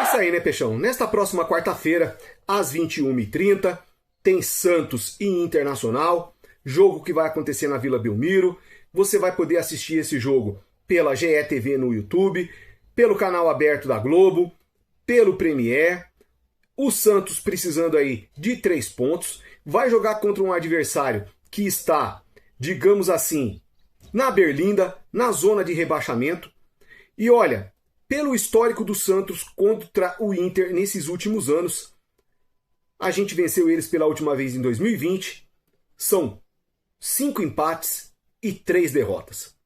É isso aí, né, Peixão? Nesta próxima quarta-feira, às 21h30, tem Santos e Internacional, jogo que vai acontecer na Vila Belmiro. Você vai poder assistir esse jogo pela GE TV no YouTube, pelo canal aberto da Globo, pelo Premiere. O Santos precisando aí de 3 pontos, vai jogar contra um adversário que está, digamos assim, na berlinda, na zona de rebaixamento. E olha, pelo histórico do Santos contra o Inter nesses últimos anos, a gente venceu eles pela última vez em 2020, são 5 empates e 3 derrotas.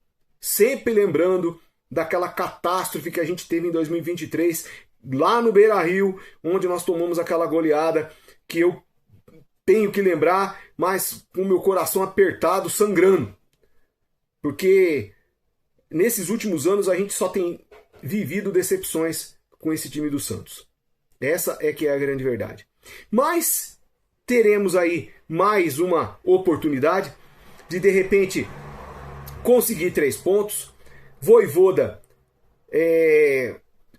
Sempre lembrando daquela catástrofe que a gente teve em 2023, lá no Beira-Rio, onde nós tomamos aquela goleada, que eu tenho que lembrar, mas com o meu coração apertado, sangrando. Porque nesses últimos anos a gente só tem vivido decepções com esse time do Santos. Essa é que é a grande verdade. Mas teremos aí mais uma oportunidade de repente conseguir 3 pontos. Vojvoda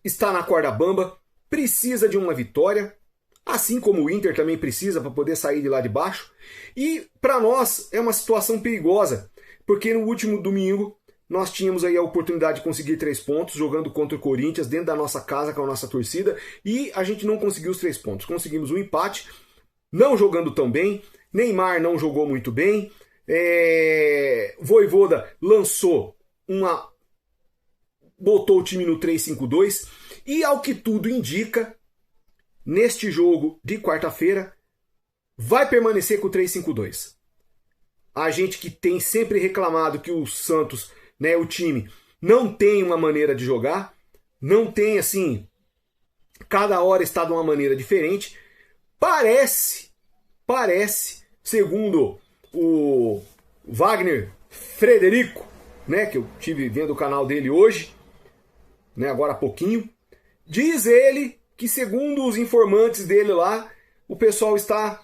está na corda bamba, precisa de uma vitória, assim como o Inter também precisa para poder sair de lá de baixo. E para nós é uma situação perigosa, porque no último domingo nós tínhamos aí a oportunidade de conseguir 3 pontos jogando contra o Corinthians dentro da nossa casa com a nossa torcida, e a gente não conseguiu os 3 pontos. Conseguimos um empate, não jogando tão bem. Neymar não jogou muito bem. Vojvoda botou o time no 3-5-2, e ao que tudo indica, neste jogo de quarta-feira vai permanecer com o 3-5-2. A gente que tem sempre reclamado que o Santos, o time, não tem uma maneira de jogar, não tem assim, cada hora está de uma maneira diferente. Parece, segundo o Wagner Frederico, que eu tive vendo o canal dele hoje, agora há pouquinho, diz ele que, segundo os informantes dele lá, o pessoal está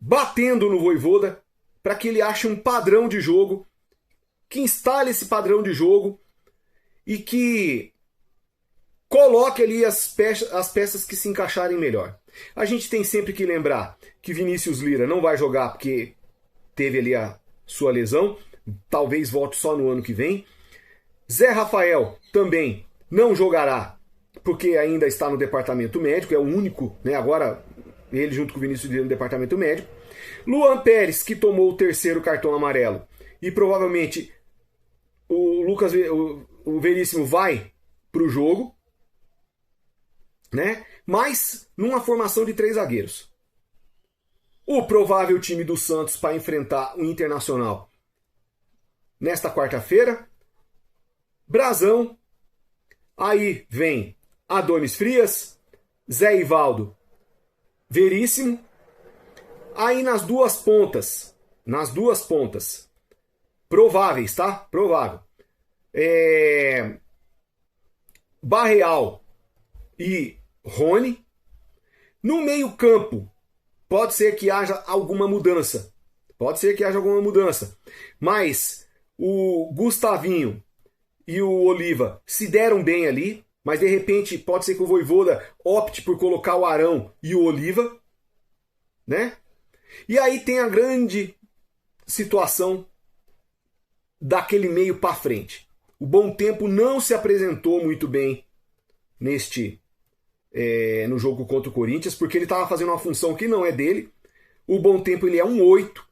batendo no Vojvoda para que ele ache um padrão de jogo, que instale esse padrão de jogo e que coloque ali as peças que se encaixarem melhor. A gente tem sempre que lembrar que Vinícius Lira não vai jogar porque teve ali a sua lesão, talvez volte só no ano que vem. Zé Rafael também não jogará porque ainda está no departamento médico, é o único, agora ele junto com o Vinícius Lira no departamento médico. Luan Pérez, que tomou o 3º cartão amarelo, e provavelmente o Veríssimo vai para o jogo, mas numa formação de 3 zagueiros. O provável time do Santos para enfrentar o Internacional nesta quarta-feira: Brazão, aí vem Adonis Frias, Zé Ivaldo, Veríssimo. Aí nas duas pontas, prováveis, tá? Provável. Barreal e Rony. No meio-campo, pode ser que haja alguma mudança. Mas o Gustavinho e o Oliva se deram bem ali. Mas de repente pode ser que o Vojvoda opte por colocar o Arão e o Oliva, E aí tem a grande situação daquele meio para frente. O Bom Tempo não se apresentou muito bem no jogo contra o Corinthians, porque ele estava fazendo uma função que não é dele. O Bom Tempo, ele é um 8.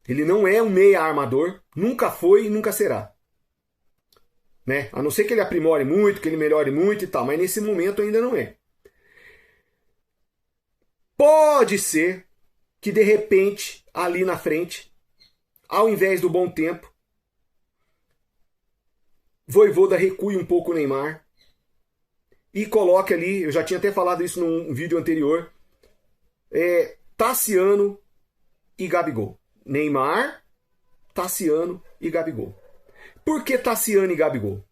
Ele não é um meia armador. Nunca foi e nunca será. A não ser que ele aprimore muito, que ele melhore muito e tal. Mas nesse momento ainda não é. Pode ser que de repente, ali na frente, ao invés do Bom Tempo, Vojvoda recue um pouco o Neymar e coloque ali, eu já tinha até falado isso num vídeo anterior, Tassiano e Gabigol. Neymar, Tassiano e Gabigol. Por que Tassiano e Gabigol?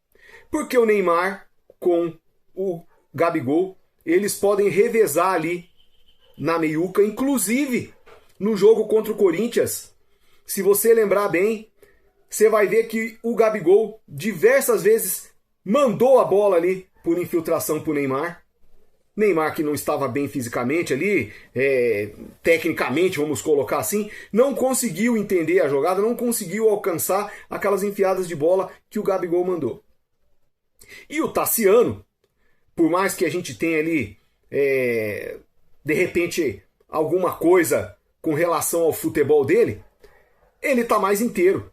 Porque o Neymar com o Gabigol, eles podem revezar ali na meiuca, inclusive no jogo contra o Corinthians. Se você lembrar bem, você vai ver que o Gabigol diversas vezes mandou a bola ali por infiltração para o Neymar. Neymar, que não estava bem fisicamente ali, tecnicamente, vamos colocar assim, não conseguiu entender a jogada, não conseguiu alcançar aquelas enfiadas de bola que o Gabigol mandou. E o Tassiano, por mais que a gente tenha ali, de repente, alguma coisa com relação ao futebol dele, ele está mais inteiro.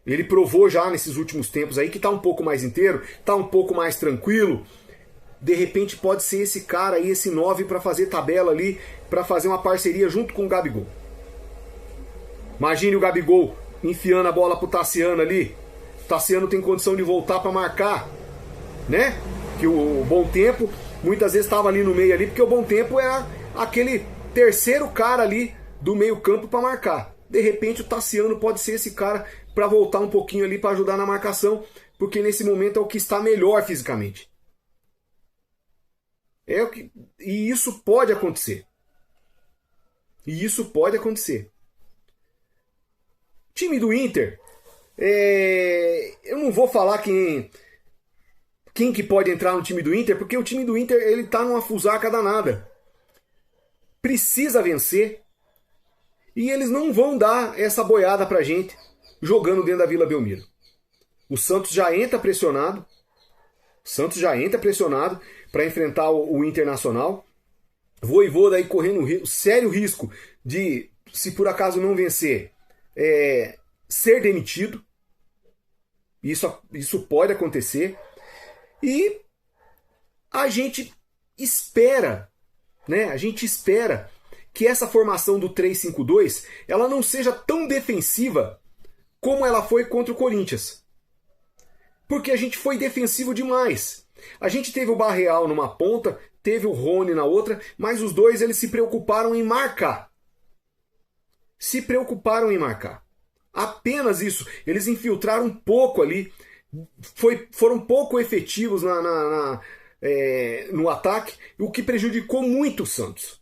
Ele provou já nesses últimos tempos aí que está um pouco mais inteiro, está um pouco mais tranquilo. De repente pode ser esse cara aí, esse 9 para fazer tabela ali, para fazer uma parceria junto com o Gabigol. Imagine o Gabigol enfiando a bola pro Tassiano ali. O Tassiano tem condição de voltar para marcar, né? Que o Bom Tempo muitas vezes estava ali no meio ali, porque o Bom Tempo era aquele terceiro cara ali do meio campo para marcar. De repente o Tassiano pode ser esse cara para voltar um pouquinho ali para ajudar na marcação, porque nesse momento é o que está melhor fisicamente. E isso pode acontecer. E isso pode acontecer. Time do Inter, eu não vou falar quem que pode entrar no time do Inter, porque o time do Inter ele tá numa fusaca danada. Precisa vencer. E eles não vão dar essa boiada pra gente jogando dentro da Vila Belmiro. O Santos já entra pressionado. Para enfrentar o Internacional. Vojvoda aí correndo sério risco de, se por acaso não vencer, ser demitido. Isso pode acontecer. E a gente espera, né? A gente espera que essa formação do 3-5-2 ela não seja tão defensiva como ela foi contra o Corinthians. Porque a gente foi defensivo demais. A gente teve o Barreal numa ponta, teve o Rony na outra, mas os dois eles se preocuparam em marcar. Apenas isso. Eles infiltraram um pouco ali, foram pouco efetivos no ataque, o que prejudicou muito o Santos.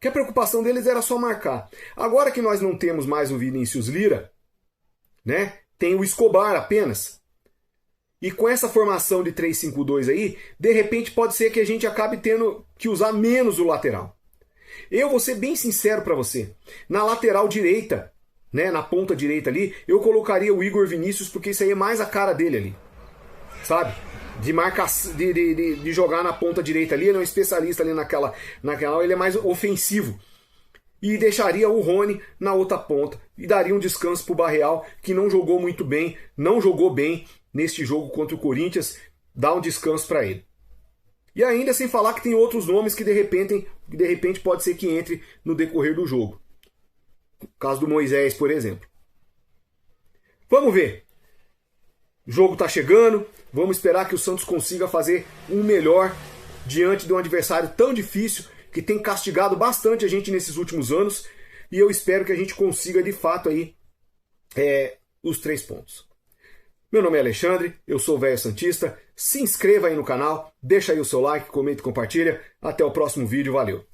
Que a preocupação deles era só marcar. Agora que nós não temos mais o Vinícius Lira, né? Tem o Escobar apenas. E com essa formação de 3-5-2 aí, de repente pode ser que a gente acabe tendo que usar menos o lateral. Eu vou ser bem sincero para você. Na lateral direita, né, na ponta direita ali, eu colocaria o Igor Vinícius, porque isso aí é mais a cara dele ali. Sabe? De jogar na ponta direita ali, ele é um especialista ali naquela ele é mais ofensivo. E deixaria o Rony na outra ponta. E daria um descanso pro Barreal, que não jogou muito bem, não jogou bem neste jogo contra o Corinthians, dá um descanso para ele. E ainda sem falar que tem outros nomes que de repente pode ser que entre no decorrer do jogo. O caso do Moisés, por exemplo. Vamos ver. O jogo está chegando, vamos esperar que o Santos consiga fazer um melhor diante de um adversário tão difícil, que tem castigado bastante a gente nesses últimos anos, e eu espero que a gente consiga de fato aí os 3 pontos. Meu nome é Alexandre, eu sou o Velho Santista. Se inscreva aí no canal, deixa aí o seu like, comenta e compartilha. Até o próximo vídeo, valeu!